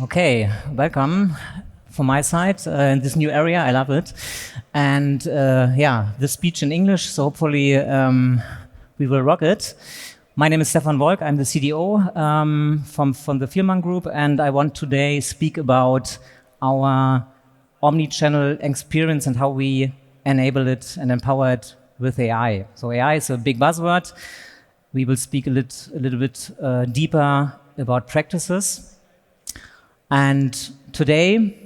Okay, welcome from my side in this new area. I love it. And the speech in English, so hopefully we will rock it. My name is Stefan Wolk. I'm the CDO from the Fielmann group, and I want today speak about our omnichannel experience and how we enable it and empower it with AI. So AI is a big buzzword. We will speak a little bit deeper about practices. And today,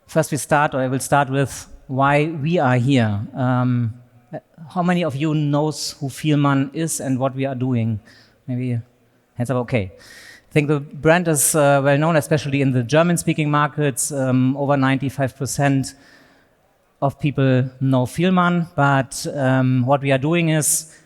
first I will start with why we are here. How many of you knows who Fielmann is and what we are doing? Maybe hands up, okay. I think the brand is well known, especially in the German-speaking markets. Over 95% of people know Fielmann, but what we are doing is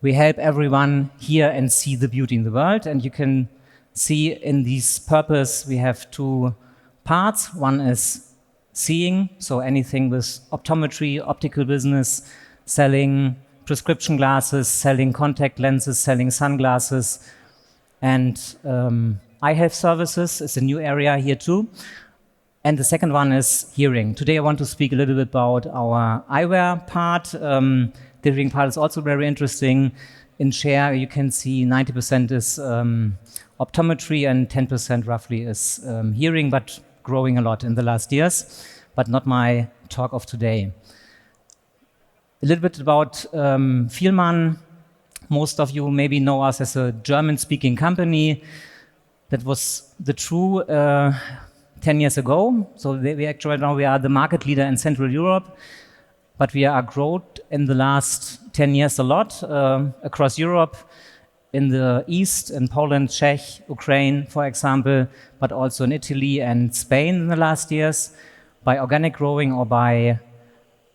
we help everyone hear and see the beauty in the world, and you can see in this purpose we have two parts. One is seeing, so anything with optometry, optical business, selling prescription glasses, selling contact lenses, selling sunglasses, and eye health services is a new area here too. And the second one is hearing. Today I want to speak a little bit about our eyewear part. The hearing part is also very interesting. In share, you can see 90% is optometry and 10% roughly is hearing, but growing a lot in the last years, but not my talk of today. A little bit about Fielmann. Most of you maybe know us as a German-speaking company. That was the true 10 years ago. So we actually now we are the market leader in Central Europe, but we are growth in the last 10 years a lot across Europe, in the East, in Poland, Czech, Ukraine, for example, but also in Italy and Spain in the last years, by organic growing or by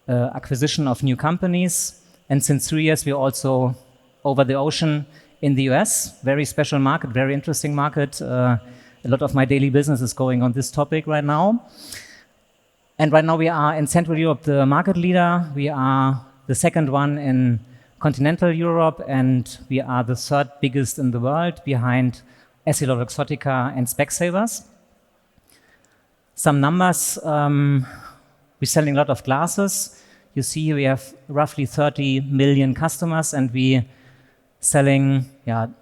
acquisition of new companies. And since 3 years, we're also over the ocean in the US, very special market, very interesting market. A lot of my daily business is going on this topic right now. And right now we are in Central Europe, the market leader. We are the second one in continental Europe, and we are the third biggest in the world behind EssilorLuxottica and Specsavers. Some numbers, we're selling a lot of glasses. You see we have roughly 30 million customers, and we selling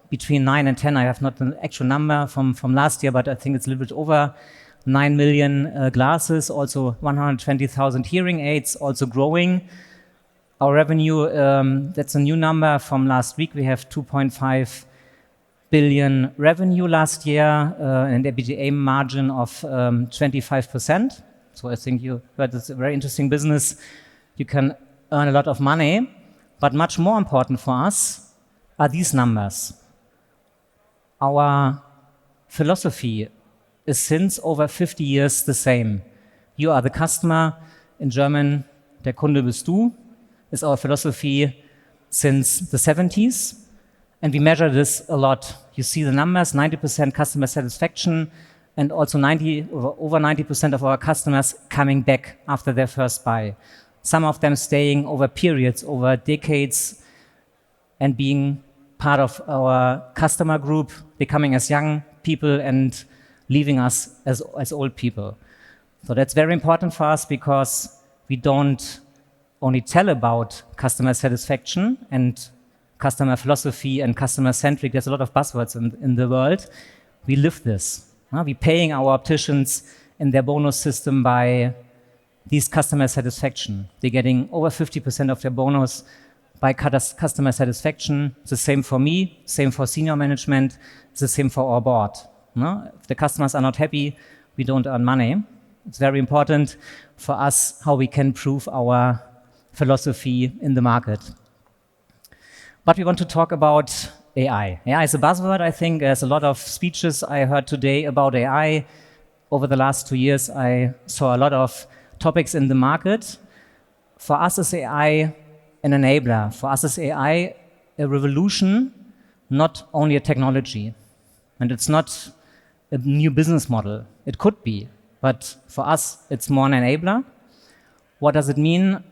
between 9 and 10. I have not an actual number from last year, but I think it's a little bit over 9 million glasses, also 120,000 hearing aids, also growing. Our revenue, that's a new number from last week. We have 2.5 billion revenue last year, and EBITDA margin of 25%. So I think you heard it's a very interesting business. You can earn a lot of money, but much more important for us are these numbers. Our philosophy is since over 50 years the same. You are the customer. In German, der Kunde bist du, is our philosophy since the 70s. And we measure this a lot. You see the numbers, 90% customer satisfaction, and also over 90% of our customers coming back after their first buy. Some of them staying over periods, over decades, and being part of our customer group, becoming as young people and leaving us as old people. So that's very important for us because we don't only tell about customer satisfaction and customer philosophy and customer-centric. There's a lot of buzzwords in the world. We live this. We're paying our opticians in their bonus system by these customer satisfaction. They're getting over 50% of their bonus by customer satisfaction. It's the same for me, same for senior management, it's the same for our board. If the customers are not happy, we don't earn money. It's very important for us how we can prove our philosophy in the market. But we want to talk about AI. AI is a buzzword, I think. There's a lot of speeches I heard today about AI. Over the last 2 years, I saw a lot of topics in the market. For us is AI an enabler. For us is AI a revolution, not only a technology. And it's not a new business model. It could be, but for us, it's more an enabler. What does it mean?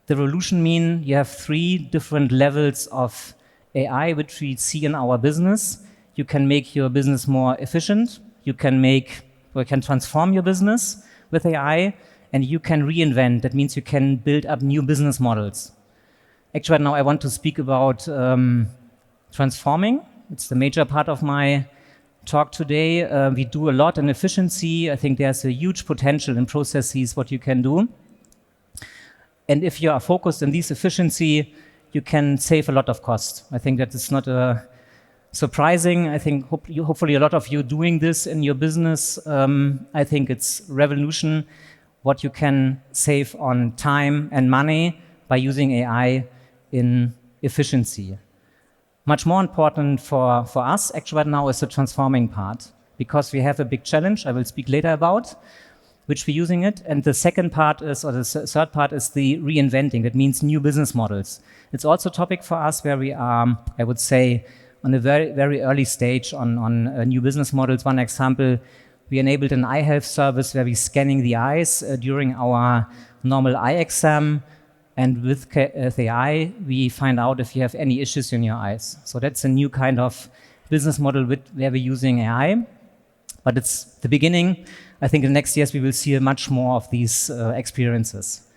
The revolution means you have 3 different levels of AI, which we see in our business. You can make your business more efficient. you can transform your business with AI, and you can reinvent. That means you can build up new business models. Actually, right now I want to speak about transforming. It's the major part of my talk today. We do a lot in efficiency. I think there's a huge potential in processes, what you can do. And if you are focused on this efficiency, you can save a lot of cost. I think that is not surprising. I think hopefully a lot of you doing this in your business. I think it's revolution what you can save on time and money by using AI in efficiency. Much more important for us actually right now is the transforming part, because we have a big challenge I will speak later about, which we're using it. And the second part is, or the third part is the reinventing. That means new business models. It's also a topic for us where we are, I would say, on a very, very early stage on new business models. One example, we enabled an eye health service where we're scanning the eyes during our normal eye exam. And with the AI, we find out if you have any issues in your eyes. So that's a new kind of business model where we're using AI. But it's the beginning. I think in the next years we will see much more of these experiences.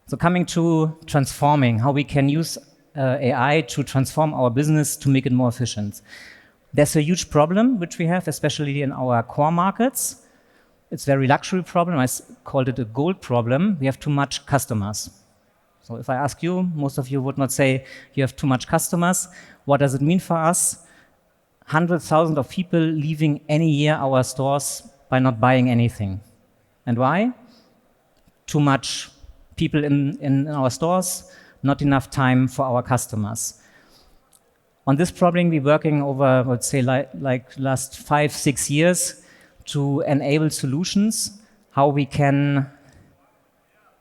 So coming to transforming, how we can use AI to transform our business to make it more efficient. There's a huge problem which we have, especially in our core markets. It's a very luxury problem. I called it a gold problem. We have too much customers. So if I ask you, most of you would not say you have too much customers. What does it mean for us? 100,000 of people leaving any year our stores by not buying anything. And why? Too much people in our stores, not enough time for our customers. On this problem, we're working over, let's say, like last 5-6 years to enable solutions, how we can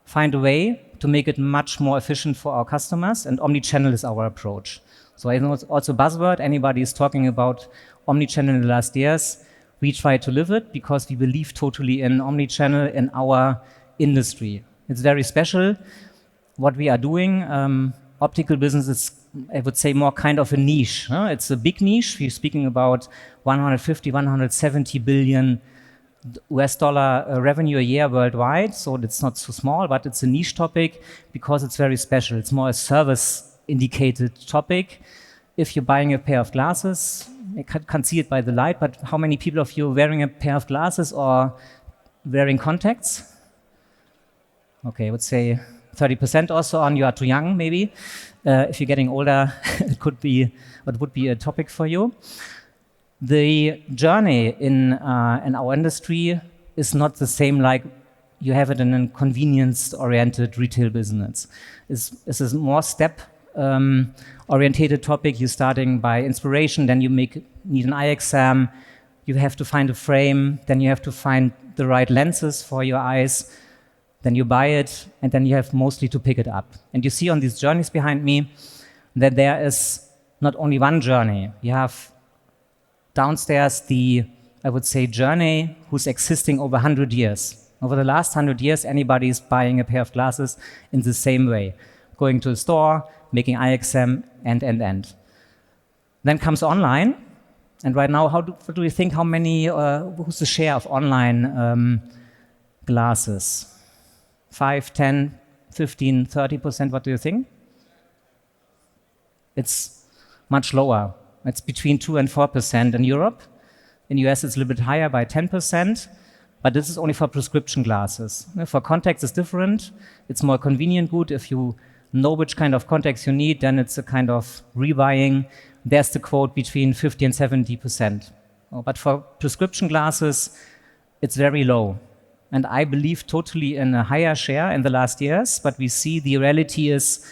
find a way to make it much more efficient for our customers, and omnichannel is our approach. So I know it's also a buzzword. Anybody is talking about omnichannel in the last years. We try to live it because we believe totally in omnichannel in our industry. It's very special what we are doing. Optical business is, I would say, more kind of a niche. It's a big niche. We're speaking about 150, 170 billion US dollar revenue a year worldwide. So it's not so small, but it's a niche topic because it's very special. It's more a service indicated topic. If you're buying a pair of glasses, I can't see it by the light, but how many people of you are wearing a pair of glasses or wearing contacts? Okay, I would say 30% also on you are too young, maybe. If you're getting older, it would be a topic for you. The journey in our industry is not the same like you have it in a convenience-oriented retail business. It's a more step-orientated topic. You're starting by inspiration, then you need an eye exam. You have to find a frame, then you have to find the right lenses for your eyes. Then you buy it, and then you have mostly to pick it up. And you see on these journeys behind me that there is not only one journey. You have downstairs the, I would say, journey who's existing over 100 years. Over the last 100 years, anybody is buying a pair of glasses in the same way. Going to a store, making eye exam, and. Then comes online. And right now, what do you think, who's the share of online glasses? 5, 10, 15, 30%, what do you think? It's much lower. It's between 2 and 4% in Europe. In US, it's a little bit higher by 10%, but this is only for prescription glasses. For contacts, it's different. It's more convenient good. If you know which kind of contacts you need, then it's a kind of rebuying. There's the quote between 50 and 70%. But for prescription glasses, it's very low. And I believe totally in a higher share in the last years, but we see the reality is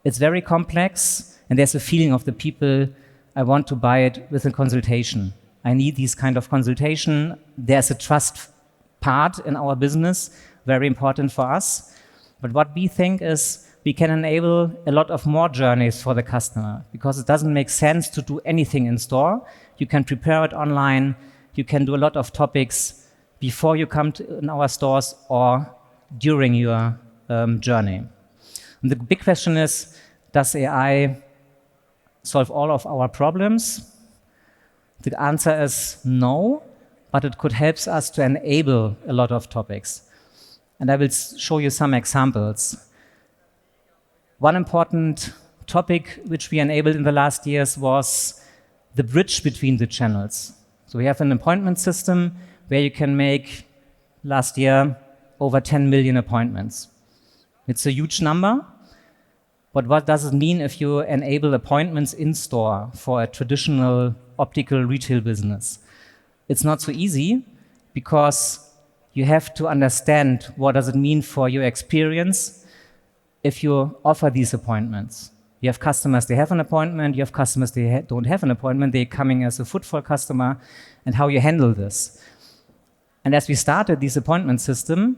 it's very complex, and there's a feeling of the people, I want to buy it with a consultation. I need these kind of consultation. There's a trust part in our business, very important for us. But what we think is we can enable a lot of more journeys for the customer, because it doesn't make sense to do anything in store. You can prepare it online. You can do a lot of topics before you come in our stores or during your journey. And the big question is, does AI solve all of our problems? The answer is no, but it could help us to enable a lot of topics. And I will show you some examples. One important topic which we enabled in the last years was the bridge between the channels. So we have an appointment system where you can make, last year, over 10 million appointments. It's a huge number, but what does it mean if you enable appointments in store for a traditional optical retail business? It's not so easy because you have to understand what does it mean for your experience if you offer these appointments. You have customers, they have an appointment. You have customers, they don't have an appointment. They're coming as a footfall customer, and how you handle this. And as we started this appointment system,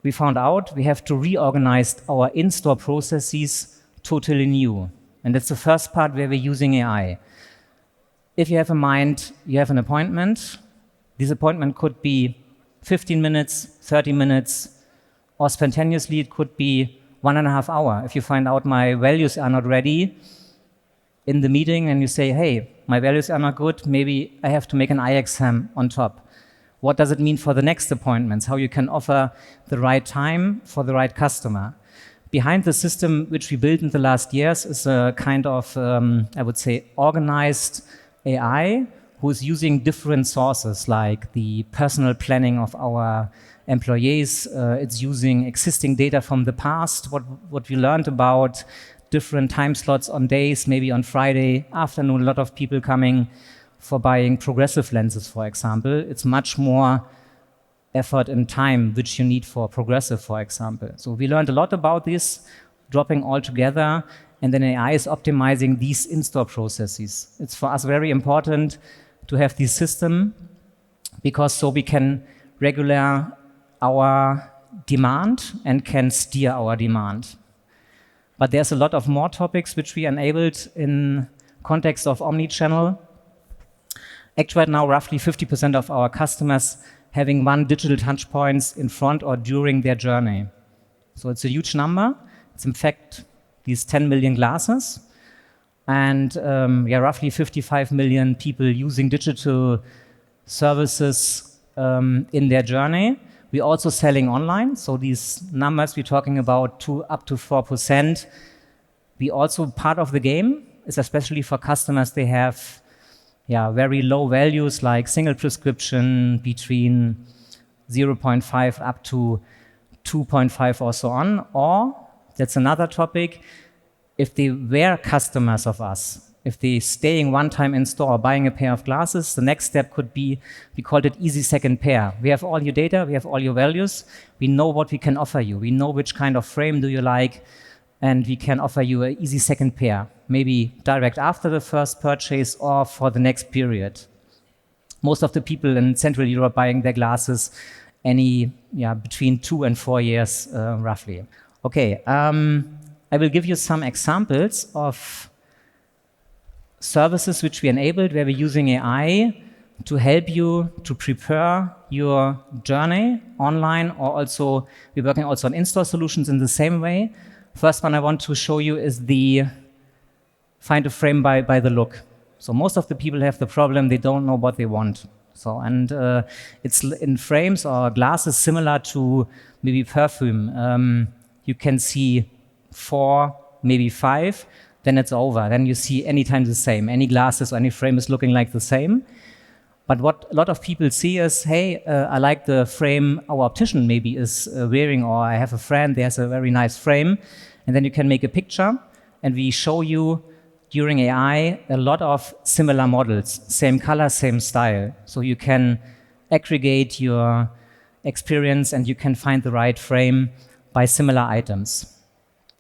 we found out we have to reorganize our in-store processes totally new. And that's the first part where we're using AI. If you have in mind, you have an appointment. This appointment could be 15 minutes, 30 minutes, or spontaneously it could be 1.5 hours. If you find out my values are not ready in the meeting and you say, hey, my values are not good, maybe I have to make an eye exam on top. What does it mean for the next appointments? How you can offer the right time for the right customer? Behind the system which we built in the last years is a kind of, I would say, organized AI who is using different sources like the personal planning of our employees. It's using existing data from the past, what we learned about different time slots on days, maybe on Friday afternoon, a lot of people coming for buying progressive lenses, for example. It's much more effort and time which you need for progressive, for example. So we learned a lot about this, dropping all together, and then AI is optimizing these in-store processes. It's for us very important to have this system because so we can regulate our demand and can steer our demand. But there's a lot of more topics which we enabled in context of Omnichannel. Actually, right now, roughly 50% of our customers having one digital touchpoints in front or during their journey. So it's a huge number. It's in fact these 10 million glasses. And roughly 55 million people using digital services in their journey. We're also selling online. So these numbers we're talking about up to 4%. We also part of the game is especially for customers they have very low values like single prescription between 0.5 up to 2.5 or so on. Or, that's another topic, if they were customers of us, if they staying one time in store buying a pair of glasses, the next step could be, we called it easy second pair. We have all your data, we have all your values, we know what we can offer you, we know which kind of frame do you like, and we can offer you an easy second pair, maybe direct after the first purchase or for the next period. Most of the people in Central Europe buying their glasses between 2 and 4 years, roughly. Okay, I will give you some examples of services which we enabled where we're using AI to help you to prepare your journey online, or also we're working also on in-store solutions in the same way. First one I want to show you is the find a frame by the look. So most of the people have the problem, they don't know what they want. So, and it's in frames or glasses similar to maybe perfume. You can see 4, maybe 5, then it's over. Then you see anytime the same. Any glasses or any frame is looking like the same. But what a lot of people see is, hey, I like the frame our optician maybe is wearing, or I have a friend, there's a very nice frame. And then you can make a picture, and we show you during AI a lot of similar models, same color, same style. So you can aggregate your experience and you can find the right frame by similar items.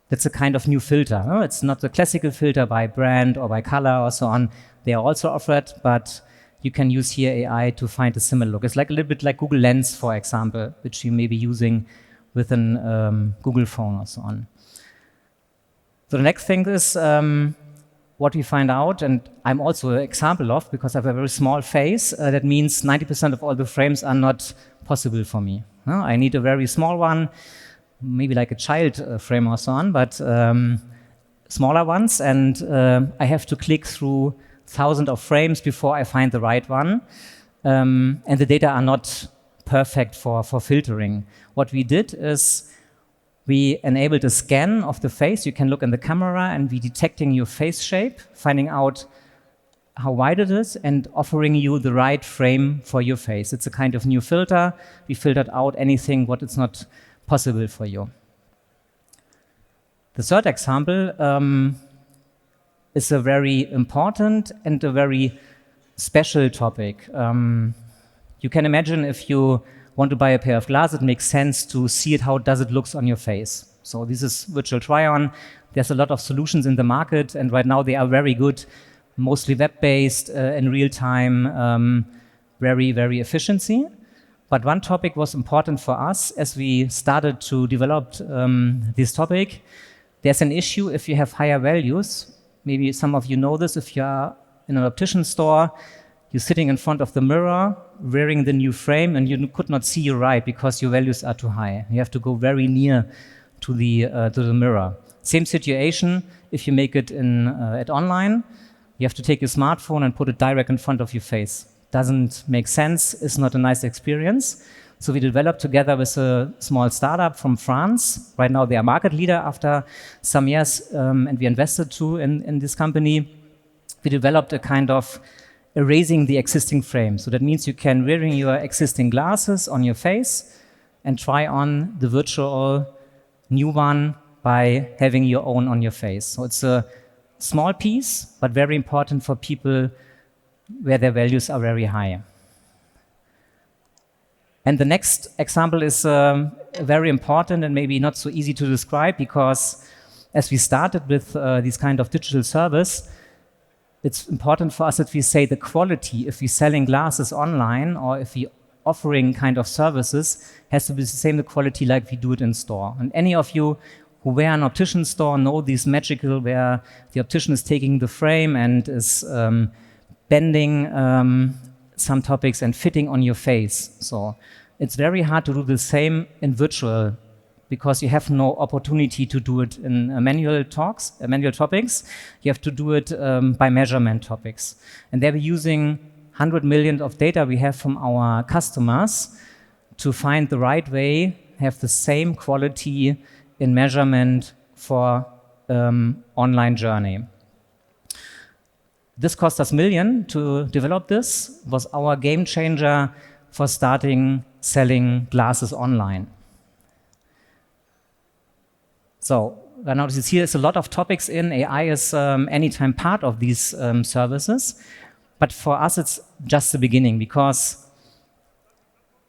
That's a kind of new filter. No? It's not the classical filter by brand or by color or so on. They are also offered, but you can use here AI to find a similar look. It's like a little bit like Google Lens, for example, which you may be using with a Google phone or so on. So the next thing is what we find out, and I'm also an example of, because I have a very small face, that means 90% of all the frames are not possible for me. No? I need a very small one, maybe like a child frame or so on, but smaller ones, and I have to click through thousands of frames before I find the right one. And the data are not perfect for filtering. What we did is we enabled a scan of the face. You can look in the camera and we detecting your face shape, finding out how wide it is and offering you the right frame for your face. It's a kind of new filter. We filtered out anything what is not possible for you. The third example is a very important and a very special topic. You can imagine if you want to buy a pair of glasses, it makes sense to see it, how does it look on your face. So this is virtual try-on. There's a lot of solutions in the market, and right now they are very good, mostly web-based, in real time, very, very efficiency. But one topic was important for us as we started to develop this topic. There's an issue if you have higher values. Maybe some of you know this. If you are in an optician store, you're sitting in front of the mirror, wearing the new frame, and you could not see your right because your values are too high. You have to go very near to the mirror. Same situation if you make it at online. You have to take your smartphone and put it direct in front of your face. Doesn't make sense. It's not a nice experience. So we developed together with a small startup from France. Right now they are market leader after some years, and we invested too in this company. We developed a kind of erasing the existing frame. So that means you can wearing your existing glasses on your face and try on the virtual new one by having your own on your face. So it's a small piece, but very important for people where their values are very high. And the next example is very important and maybe not so easy to describe, because as we started with this kind of digital service, it's important for us that we say the quality, if we're selling glasses online or if we're offering kind of services, has to be the same the quality like we do it in store. And any of you who were an optician store know this magical where the optician is taking the frame and is bending some topics and fitting on your face. So it's very hard to do the same in virtual, because you have no opportunity to do it in manual topics. You have to do it by measurement topics. And there we're using 100 million of data we have from our customers to find the right way, have the same quality in measurement for online journey. This cost us million to develop this, was our game changer for starting selling glasses online. So now you see there's a lot of topics in AI is anytime part of these services. But for us, it's just the beginning, because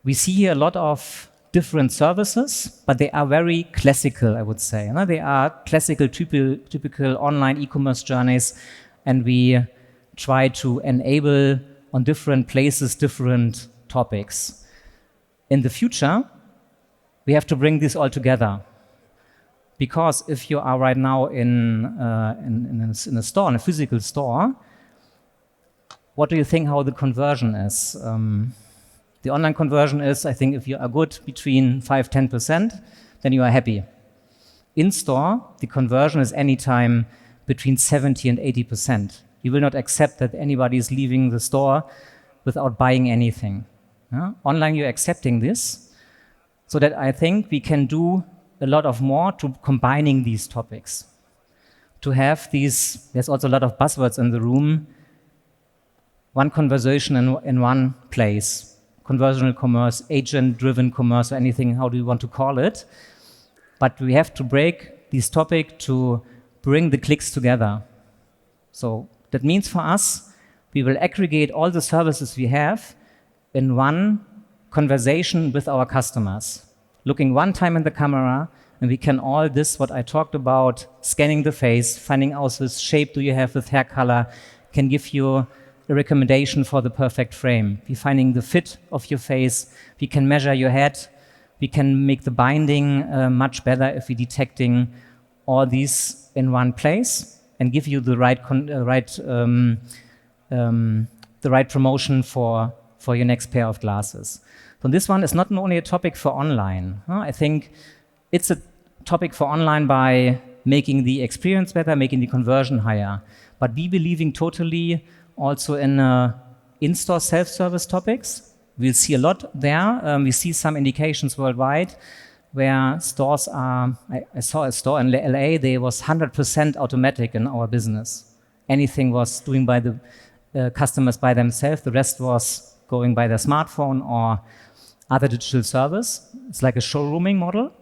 we see here a lot of different services, but they are very classical, I would say. They are classical, typical online e-commerce journeys, and we try to enable on different places, different topics. In the future, we have to bring this all together. Because if you are right now in a store, in a physical store, what do you think how the conversion is? The online conversion is, I think, if you are good between 5–10%, then you are happy. In store, the conversion is anytime between 70% and 80%. You will not accept that anybody is leaving the store without buying anything. Online, you're accepting this, so that I think we can do a lot of more to combining these topics. To have these, there's also a lot of buzzwords in the room, one conversation in one place. Conversational commerce, agent-driven commerce, or anything, how do you want to call it? But we have to break this topic to bring the clicks together. So that means for us, we will aggregate all the services we have in one conversation with our customers. Looking one time in the camera, and we can all this, what I talked about, scanning the face, finding out this shape do you have with hair color, can give you a recommendation for the perfect frame. We're finding the fit of your face. We can measure your head. We can make the binding much better if we're detecting all these in one place and give you the right promotion for your next pair of glasses. So this one is not only a topic for online. I think it's a topic for online by making the experience better, making the conversion higher. But we believing totally Also in in-store self-service topics, we'll see a lot there. We see some indications worldwide where stores are, I saw a store in LA, they was 100% automatic in our business. Anything was doing by the customers by themselves, the rest was going by their smartphone or other digital service. It's like a showrooming model.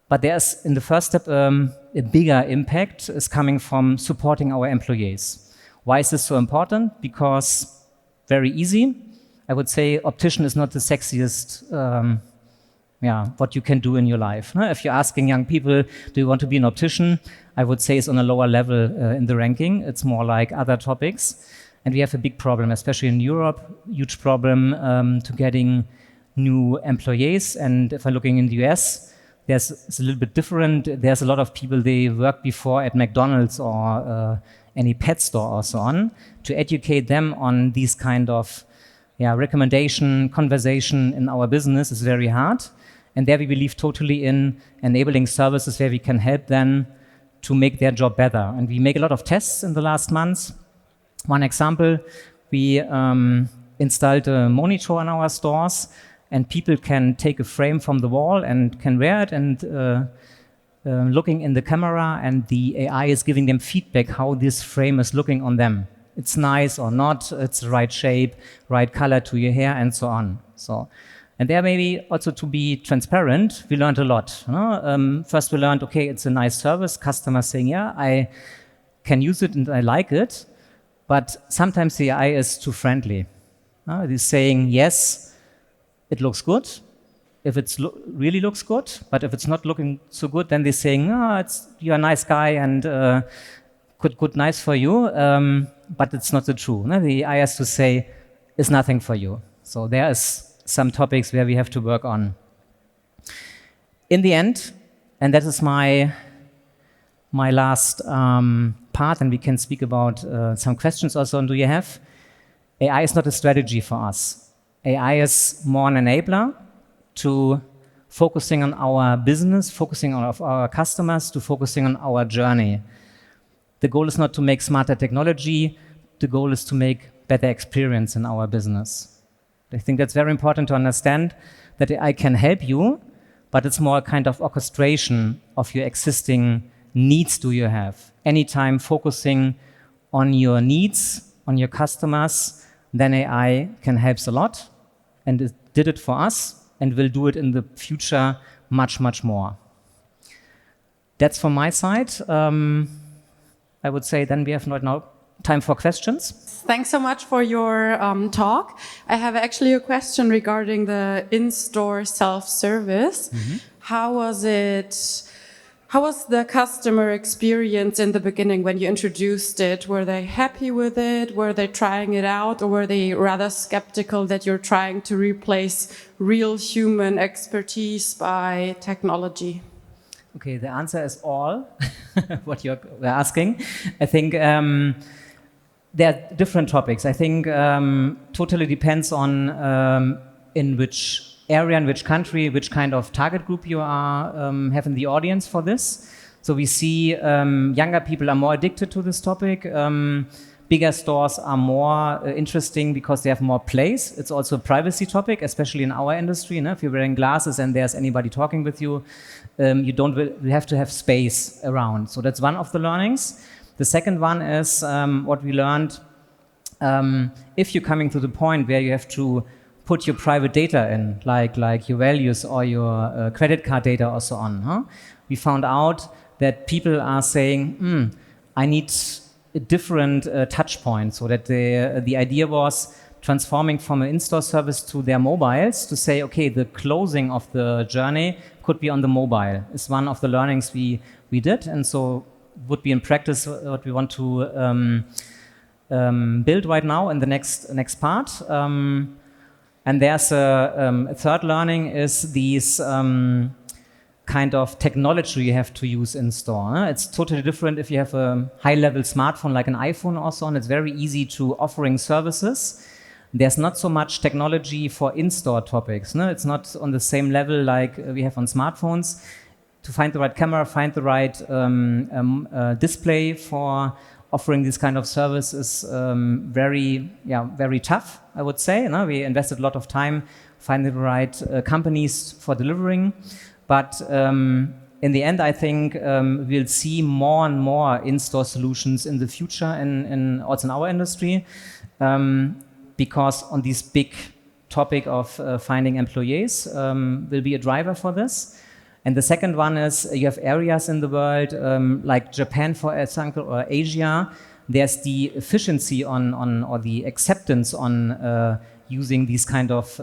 But there's, in the first step, a bigger impact is coming from supporting our employees. Why is this so important? Because very easy. I would say optician is not the sexiest what you can do in your life. If you're asking young people, do you want to be an optician? I would say it's on a lower level in the ranking. It's more like other topics. And we have a big problem, especially in Europe, huge problem to getting new employees. And if I'm looking in the US, it's a little bit different. There's a lot of people, they worked before at McDonald's or any pet store or so on. To educate them on these kind of recommendation, conversation in our business is very hard. And there we believe totally in enabling services where we can help them to make their job better. And we make a lot of tests in the last months. One example, we installed a monitor in our stores, and people can take a frame from the wall and can wear it and looking in the camera, and the AI is giving them feedback how this frame is looking on them. It's nice or not, it's the right shape, right color to your hair, and so on. And there maybe also to be transparent, we learned a lot. First we learned, okay, it's a nice service, customers saying, yeah, I can use it and I like it, but sometimes the AI is too friendly. It is saying, yes, it looks good, if it really looks good, but if it's not looking so good, then they're saying, you're a nice guy and good, nice for you, but it's not the truth. The AI has to say, it's nothing for you. So there is some topics where we have to work on. In the end, and that is my last part, and we can speak about some questions also. Do you have? AI is not a strategy for us. AI is more an enabler to focusing on our business, focusing on our customers, to focusing on our journey. The goal is not to make smarter technology. The goal is to make better experience in our business. I think that's very important to understand that AI can help you, but it's more a kind of orchestration of your existing needs do you have. Anytime focusing on your needs, on your customers, then AI can help a lot. And it did it for us and will do it in the future much, much more. That's from my side. I would say then we have now time for questions. Thanks so much for your talk. I have actually a question regarding the in-store self-service. Mm-hmm. How was the customer experience in the beginning when you introduced it? Were they happy with it? Were they trying it out? Or were they rather skeptical that you're trying to replace real human expertise by technology? Okay, the answer is all, what you're asking. I think there are different topics. I think totally depends on in which area, in which country, which kind of target group you are having the audience for this. So we see younger people are more addicted to this topic. Bigger stores are more interesting because they have more place. It's also a privacy topic, especially in our industry. If you're wearing glasses and there's anybody talking with you, you have to have space around. So that's one of the learnings. The second one is what we learned. If you're coming to the point where you have to put your private data in, like your values or your credit card data or so on, we found out that people are saying, I need a different touch point. So that the idea was transforming from an in-store service to their mobiles to say, okay, the closing of the journey could be on the mobile. It's one of the learnings we did. And so would be in practice what we want to build right now in the next part. And there's a third learning is these kind of technology you have to use in store. It's totally different if you have a high-level smartphone like an iPhone or so on. It's very easy to offering services. There's not so much technology for in-store topics. It's not on the same level like we have on smartphones. To find the right camera, find the right display for offering this kind of service is very tough, I would say. You know? We invested a lot of time finding the right companies for delivering. But in the end, I think we'll see more and more in-store solutions in the future and also in our industry, because on this big topic of finding employees will be a driver for this. And the second one is you have areas in the world like Japan, for example, or Asia. There's the efficiency on or the acceptance on using these kind of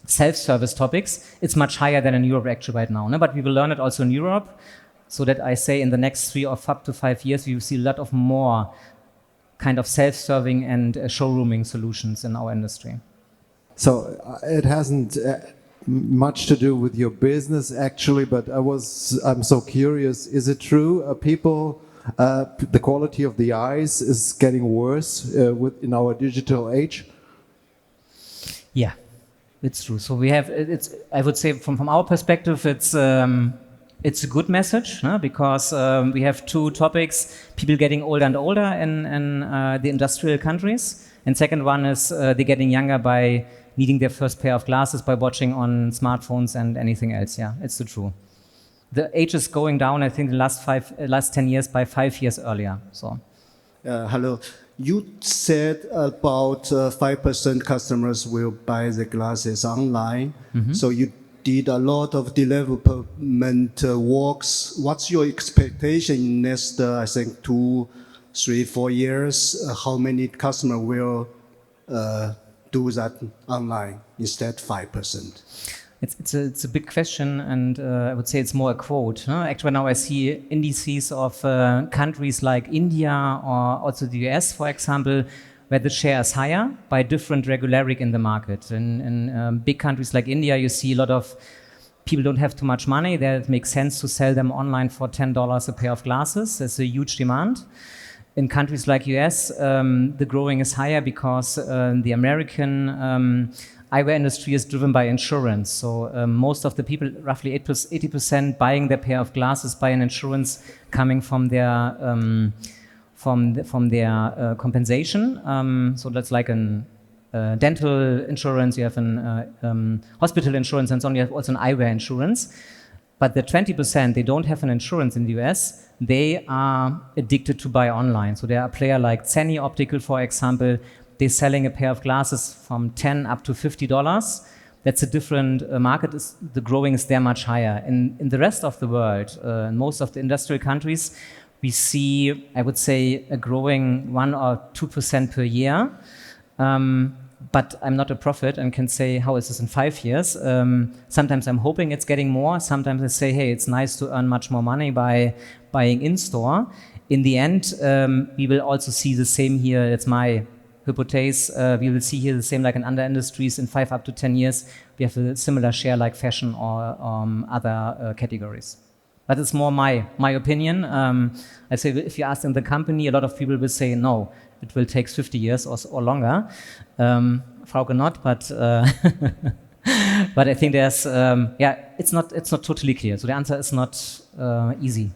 self-service topics. It's much higher than in Europe actually right now. No? But we will learn it also in Europe, so that I say in the next 3 or up to 5 years, we will see a lot of more kind of self-serving and showrooming solutions in our industry. So it hasn't much to do with your business actually, but I'm so curious, is it true the quality of the eyes is getting worse in our digital age? Yeah, it's true. So we have, I would say from our perspective, it's a good message, no? Because we have 2 topics: people getting older and older in the industrial countries, and second one is they're getting younger by needing their first pair of glasses by watching on smartphones and anything else. Yeah, it's the truth. The age is going down, I think, the last 10 years by 5 years earlier. So, hello. You said about 5% customers will buy the glasses online. Mm-hmm. So you did a lot of development works. What's your expectation in next, I think, 2, 3, 4 years? How many customers will do that online instead 5%? It's a big question, and I would say it's more a quote. No? Actually, now I see indices of countries like India or also the US, for example, where the share is higher by different regularity in the market. In big countries like India, you see a lot of people don't have too much money. There it makes sense to sell them online for $10 a pair of glasses. There's a huge demand. In countries like US, the growing is higher because the American eyewear industry is driven by insurance. So most of the people, roughly 80%, buying their pair of glasses by an insurance coming from their compensation. So that's like an dental insurance, you have an hospital insurance, and so on. You have also an eyewear insurance. But the 20%, they don't have an insurance in the US. They are addicted to buy online. So there are a player like Zenni Optical, for example. They're selling a pair of glasses from $10 up to $50. That's a different market. The growing is there much higher. In the rest of the world, in most of the industrial countries, we see, I would say, a growing 1 or 2% per year. But I'm not a prophet and can say, how is this in 5 years? Sometimes I'm hoping it's getting more. Sometimes I say, hey, it's nice to earn much more money by buying in-store. In the end, we will also see the same here. It's my hypothesis. We will see here the same like in other industries. In 5 up to 10 years, we have a similar share like fashion or other categories. But it's more my opinion. I say if you ask in the company, a lot of people will say, no, it will take 50 years or longer. Frauke not, but but I think there's it's not totally clear. So the answer is not easy.